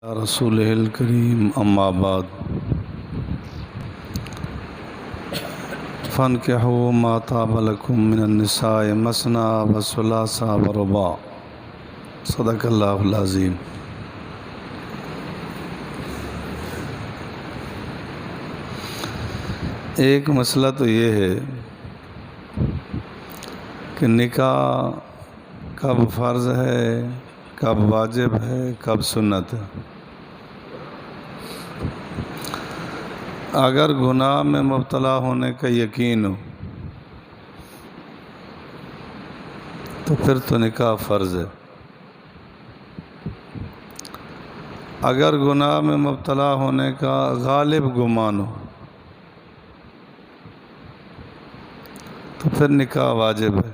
رسول الکریم اما بعد فانکحوا ما طاب لکم من النساء مثنی وثلاث ورباع صدق اللہ العظیم۔ ایک مسئلہ تو یہ ہے کہ نکاح کب فرض ہے، کب واجب ہے، کب سنت ہے۔ اگر گناہ میں مبتلا ہونے کا یقین ہو تو پھر تو نکاح فرض ہے۔ اگر گناہ میں مبتلا ہونے کا غالب گمان ہو تو پھر نکاح واجب ہے۔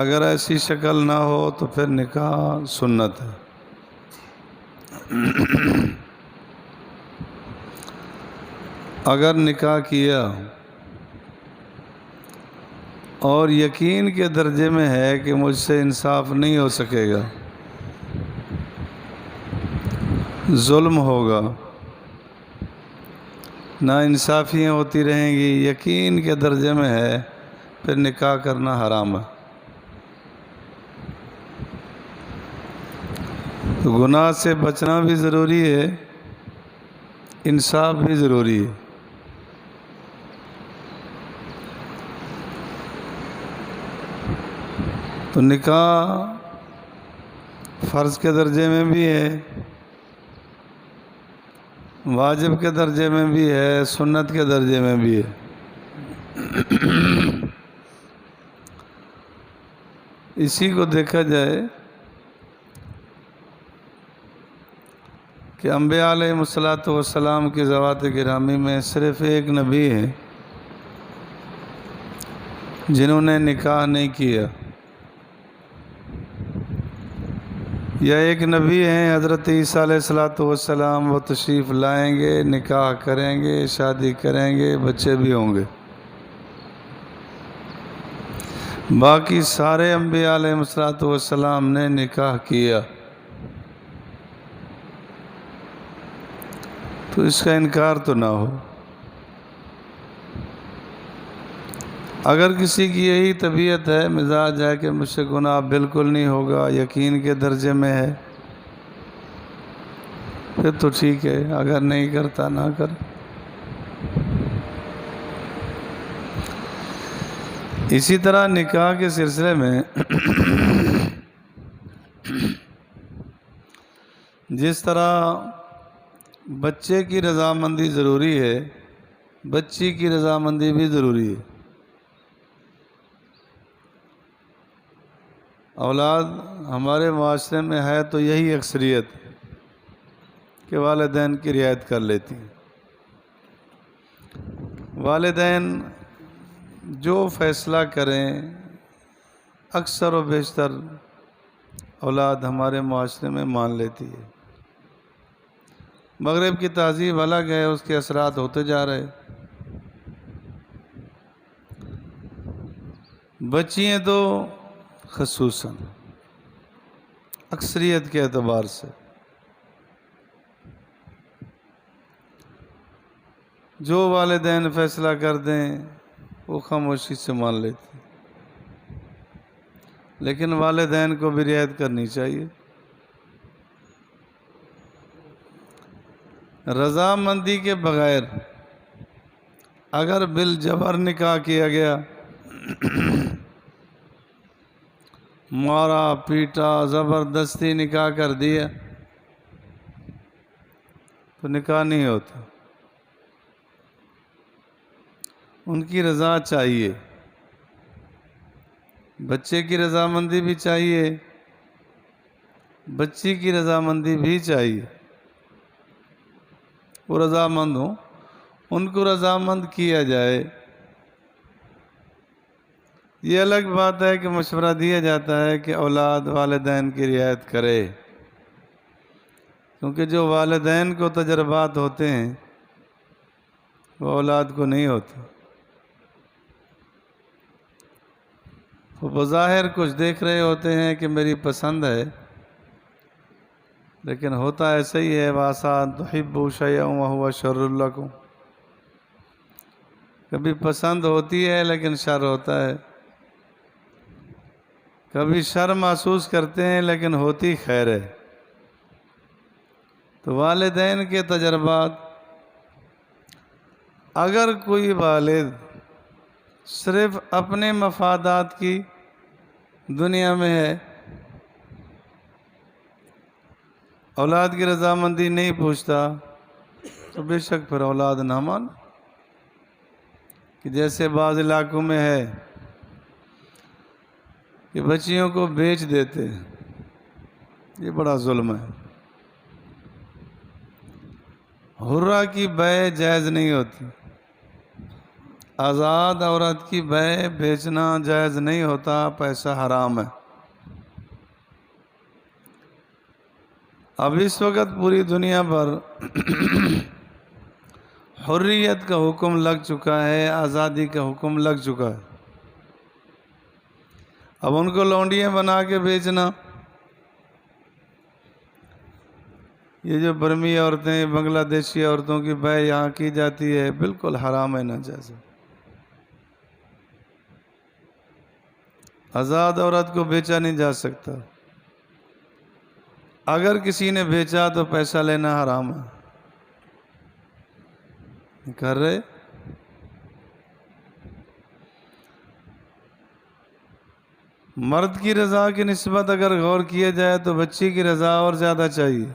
اگر ایسی شکل نہ ہو تو پھر نکاح سنت ہے۔ اگر نکاح کیا اور یقین کے درجے میں ہے کہ مجھ سے انصاف نہیں ہو سکے گا، ظلم ہوگا، ناانصافیاں ہوتی رہیں گی، یقین کے درجے میں ہے، پھر نکاح کرنا حرام ہے۔ تو گناہ سے بچنا بھی ضروری ہے، انصاف بھی ضروری ہے۔ تو نکاح فرض کے درجے میں بھی ہے، واجب کے درجے میں بھی ہے، سنت کے درجے میں بھی ہے۔ اسی کو دیکھا جائے کہ انبیاء علیہ السلام کی ذوات گرامی میں صرف ایک نبی ہے جنہوں نے نکاح نہیں کیا، یا ایک نبی ہیں حضرت عیسیٰ علیہ السلام، وہ تشریف لائیں گے، نکاح کریں گے، شادی کریں گے، بچے بھی ہوں گے۔ باقی سارے انبیاء علیہ السلام نے نکاح کیا، تو اس کا انکار تو نہ ہو۔ اگر کسی کی یہی طبیعت ہے، مزاج ہے کہ مجھ سے گناہ بالکل نہیں ہوگا، یقین کے درجے میں ہے، پھر تو ٹھیک ہے، اگر نہیں کرتا نہ کر۔ اسی طرح نکاح کے سلسلے میں جس طرح بچے کی رضامندی ضروری ہے، بچی کی رضامندی بھی ضروری ہے۔ اولاد ہمارے معاشرے میں ہے تو یہی اکثریت کہ والدین کی رعایت کر لیتی ہیں۔ والدین جو فیصلہ کریں، اکثر و بیشتر اولاد ہمارے معاشرے میں مان لیتی ہے۔ مغرب کی تہذیب الگ ہے، اس کے اثرات ہوتے جا رہے۔ بچیاں تو خصوصاً اکثریت کے اعتبار سے جو والدین فیصلہ کر دیں وہ خاموشی سے مان لیتے، لیکن والدین کو بھی رعایت کرنی چاہیے۔ رضامندی کے بغیر اگر بالجبر نکاح کیا گیا، مارا پیٹا زبردستی نکاح کر دیا، تو نکاح نہیں ہوتا۔ ان کی رضا چاہیے، بچے کی رضامندی بھی چاہیے، بچی کی رضامندی بھی چاہیے۔ وہ رضامند ہوں، ان کو رضامند کیا جائے۔ یہ الگ بات ہے کہ مشورہ دیا جاتا ہے کہ اولاد والدین کی رعایت کرے، کیونکہ جو والدین کو تجربات ہوتے ہیں وہ اولاد کو نہیں ہوتے۔ وہ بظاہر کچھ دیکھ رہے ہوتے ہیں کہ میری پسند ہے، لیکن ہوتا ایسا ہی ہے، وَعَسَىٰ أَن تُحِبُّوا شَيْئًا وَهُوَ شَرٌّ لَكُمْ، کبھی پسند ہوتی ہے لیکن شر ہوتا ہے، کبھی شر محسوس کرتے ہیں لیکن ہوتی خیر ہے۔ تو والدین کے تجربات، اگر کوئی والد صرف اپنے مفادات کی دنیا میں ہے، اولاد کی رضامندی نہیں پوچھتا، تو بے شک پھر اولاد نہ مان، کہ جیسے بعض علاقوں میں ہے کہ بچیوں کو بیچ دیتے، یہ بڑا ظلم ہے۔ حرہ کی بیع جائز نہیں ہوتی، آزاد عورت کی بیع بیچنا جائز نہیں ہوتا، پیسہ حرام ہے۔ اب اس وقت پوری دنیا پر حریت کا حکم لگ چکا ہے، آزادی کا حکم لگ چکا ہے۔ اب ان کو لونڈیاں بنا کے بیچنا، یہ جو برمی عورتیں، بنگلہ دیشی عورتوں کی بیع یہاں کی جاتی ہے، بالکل حرام ہے، ناجائز ہے۔ آزاد عورت کو بیچا نہیں جا سکتا، اگر کسی نے بیچا تو پیسہ لینا حرام ہے۔ کر رہے مرد کی رضا کی نسبت اگر غور کیا جائے تو بچی کی رضا اور زیادہ چاہیے،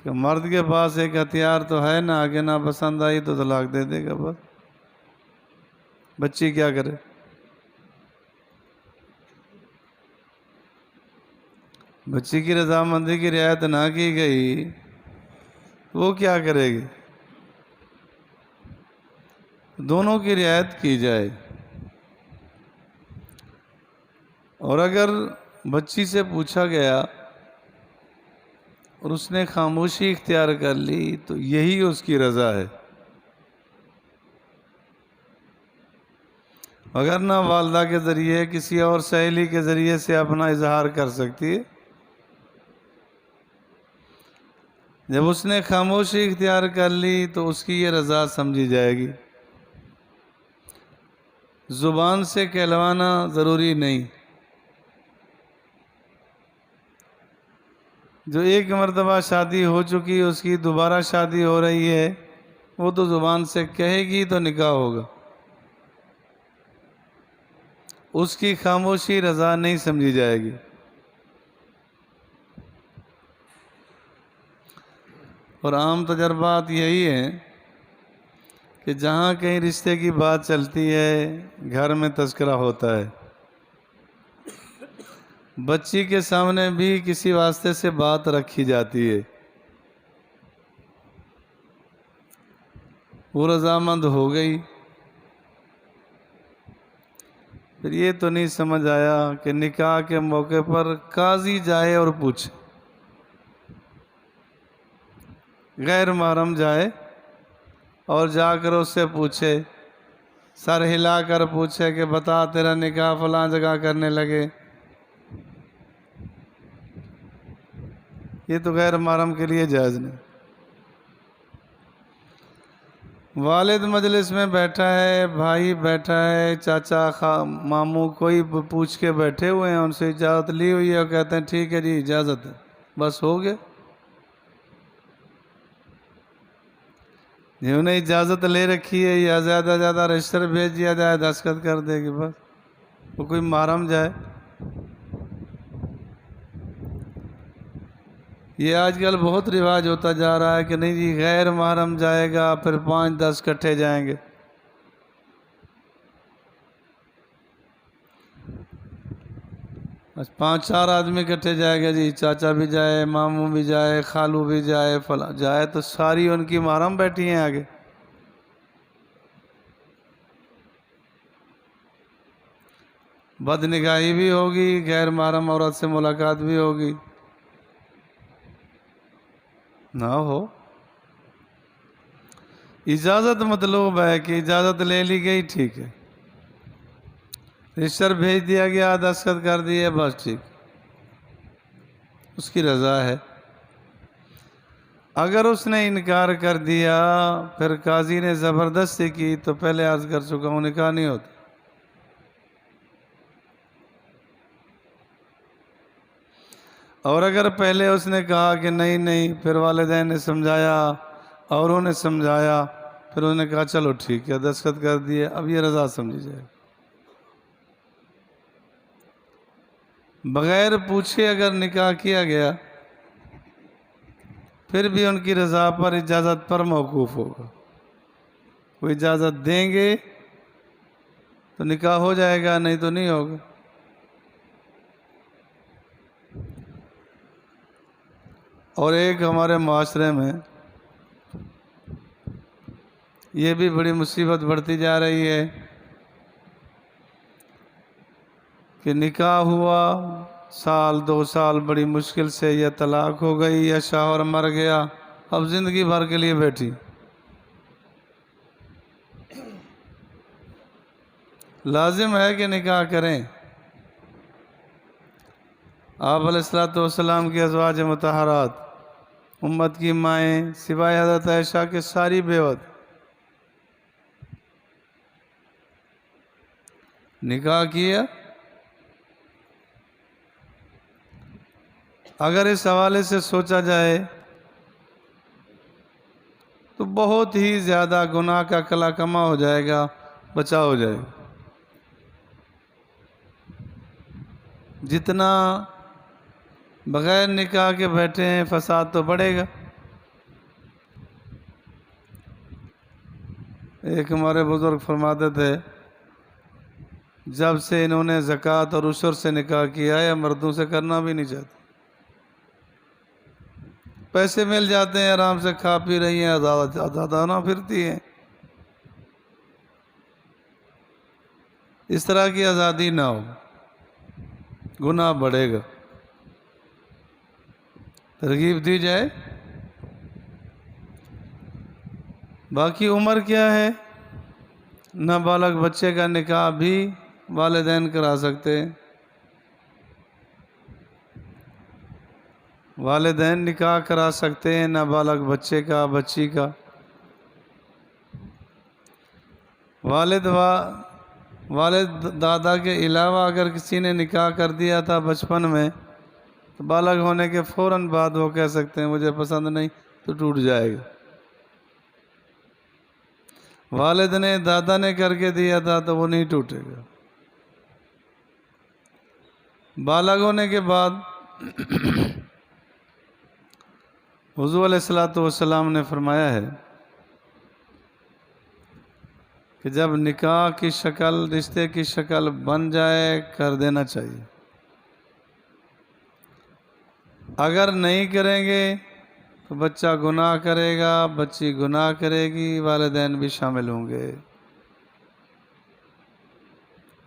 کہ مرد کے پاس ایک ہتھیار تو ہے نا، آگے نہ پسند آئی تو طلاق دے دے گا، بس بچی کیا کرے؟ بچی کی رضامندی کی رعایت نہ کی گئی، وہ کیا کرے گی؟ دونوں کی رعایت کی جائے۔ اور اگر بچی سے پوچھا گیا اور اس نے خاموشی اختیار کر لی تو یہی اس کی رضا ہے، اگر نہ والدہ کے ذریعے کسی اور سہیلی کے ذریعے سے اپنا اظہار کر سکتی ہے۔ جب اس نے خاموشی اختیار کر لی تو اس کی یہ رضا سمجھی جائے گی۔ زبان سے کہلوانا ضروری نہیں، جو ایک مرتبہ شادی ہو چکی، اس کی دوبارہ شادی ہو رہی ہے، وہ تو زبان سے کہے گی تو نکاح ہوگا، اس کی خاموشی رضا نہیں سمجھی جائے گی۔ اور عام تجربات یہی ہیں کہ جہاں کہیں رشتے کی بات چلتی ہے، گھر میں تذکرہ ہوتا ہے، بچی کے سامنے بھی کسی واسطے سے بات رکھی جاتی ہے، وہ رضامند ہو گئی، پھر یہ تو نہیں سمجھ آیا کہ نکاح کے موقع پر قاضی جائے اور پوچھے، غیر محرم جائے اور جا کر اس سے پوچھے، سر ہلا کر پوچھے کہ بتا تیرا نکاح فلاں جگہ کرنے لگے، یہ تو غیر محرم کے لیے جائز نہیں۔ والد مجلس میں بیٹھا ہے، بھائی بیٹھا ہے، چاچا ماموں کوئی پوچھ کے بیٹھے ہوئے ہیں، ان سے اجازت لی ہوئی ہے اور کہتے ہیں ٹھیک ہے جی اجازت ہے، بس ہو گیا۔ جنہوں نے اجازت لے رکھی ہے یا زیادہ زیادہ رجسٹر بھیج دیا جائے، دستخط کر دے گی، بس وہ کوئی محرم جائے۔ یہ آج کل بہت رواج ہوتا جا رہا ہے کہ نہیں جی غیر محرم جائے گا، پھر 5-10 کٹھے جائیں گے۔ بس 5-4 آدمی کٹھے جائے گا جی، چاچا بھی جائے، ماموں بھی جائے، خالو بھی جائے، فلاں جائے، تو ساری ان کی محرم بیٹھی ہیں آگے۔ بد نگاہی بھی ہوگی، غیر محرم عورت سے ملاقات بھی ہوگی، نہ ہو۔ اجازت مطلوب ہے کہ اجازت لے لی گئی، ٹھیک ہے، رجسٹر بھیج دیا گیا، دستخط کر دیے، بس ٹھیک، اس کی رضا ہے۔ اگر اس نے انکار کر دیا، پھر قاضی نے زبردستی کی، تو پہلے عرض کر چکا ہوں نکاح نہیں ہوتا۔ اور اگر پہلے اس نے کہا کہ نہیں نہیں، پھر والدین نے سمجھایا اور انہوں نے سمجھایا، پھر انہوں نے کہا چلو ٹھیک ہے، دستخط کر دیے، اب یہ رضا سمجھی جائے۔ بغیر پوچھے اگر نکاح کیا گیا، پھر بھی ان کی رضا پر، اجازت پر موقوف ہوگا۔ وہ اجازت دیں گے تو نکاح ہو جائے گا، نہیں تو نہیں ہوگا۔ اور ایک ہمارے معاشرے میں یہ بھی بڑی مصیبت بڑھتی جا رہی ہے کہ نکاح ہوا، سال 2 سال بڑی مشکل سے، یا طلاق ہو گئی یا شوہر مر گیا، اب زندگی بھر کے لیے بیٹھی۔ لازم ہے کہ نکاح کریں۔ آپ علیہ الصلوۃ والسلام کی ازواج مطہرات، امت کی مائیں، سوائے حضرت عائشہ کے ساری بیوت نکاح کیا۔ اگر اس حوالے سے سوچا جائے تو بہت ہی زیادہ گناہ کا کلا کما ہو جائے گا، بچا ہو جائے گا۔ جتنا بغیر نکاح کے بیٹھے ہیں، فساد تو بڑھے گا۔ ایک ہمارے بزرگ فرماتے تھے، جب سے انہوں نے زکوٰۃ اور عشر سے نکاح کیا ہے، مردوں سے کرنا بھی نہیں چاہتے۔ پیسے مل جاتے ہیں، آرام سے کھا پی رہی ہیں، آزادانہ پھرتی ہیں۔ اس طرح کی آزادی نہ ہو، گناہ بڑھے گا۔ ترغیب دی جائے۔ باقی عمر کیا ہے؟ نابالغ بچے کا نکاح بھی والدین کرا سکتے ہیں۔ والدین نکاح کرا سکتے ہیں نابالغ بچے کا، بچی کا۔ والد دادا کے علاوہ اگر کسی نے نکاح کر دیا تھا بچپن میں، تو بالغ ہونے کے فوراً بعد وہ کہہ سکتے ہیں مجھے پسند نہیں، تو ٹوٹ جائے گا۔ والد نے، دادا نے کر کے دیا تھا تو وہ نہیں ٹوٹے گا۔ بالغ ہونے کے بعد حضور علیہ الصلوۃ والسلام نے فرمایا ہے کہ جب نکاح کی شکل، رشتے کی شکل بن جائے، کر دینا چاہیے۔ اگر نہیں کریں گے تو بچہ گناہ کرے گا، بچی گناہ کرے گی، والدین بھی شامل ہوں گے۔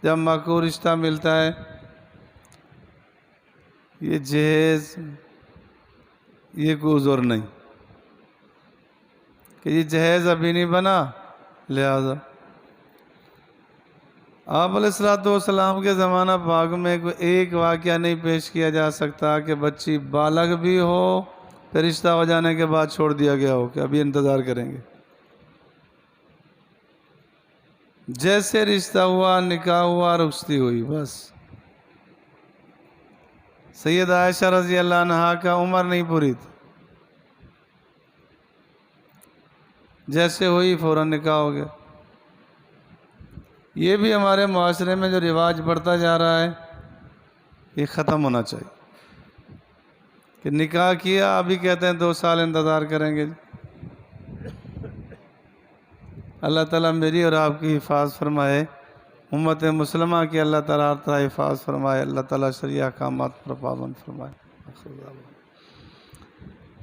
جب معقول رشتہ ملتا ہے، یہ جہیز، یہ کوئی عذر نہیں کہ یہ جہیز ابھی نہیں بنا، لہذا آپ علیہ الصلوۃ والسلام کے زمانہ پاک میں کوئی ایک واقعہ نہیں پیش کیا جا سکتا کہ بچی بالغ بھی ہو، پھر رشتہ ہو جانے کے بعد چھوڑ دیا گیا ہو کہ ابھی انتظار کریں گے۔ جیسے رشتہ ہوا، نکاح ہوا، رخصتی ہوئی، بس۔ سیدہ عائشہ رضی اللہ عنہا کا عمر نہیں پوری تھی، جیسے ہوئی فوراً نکاح ہو گیا۔ یہ بھی ہمارے معاشرے میں جو رواج بڑھتا جا رہا ہے، یہ ختم ہونا چاہیے کہ نکاح کیا، ابھی کہتے ہیں 2 سال انتظار کریں گے۔ اللہ تعالیٰ میری اور آپ کی حفاظت فرمائے، امت مسلمہ کی اللہ تعالیٰ حفاظت فرمائے، اللہ تعالیٰ شرعی احکامات پر پابند فرمائے۔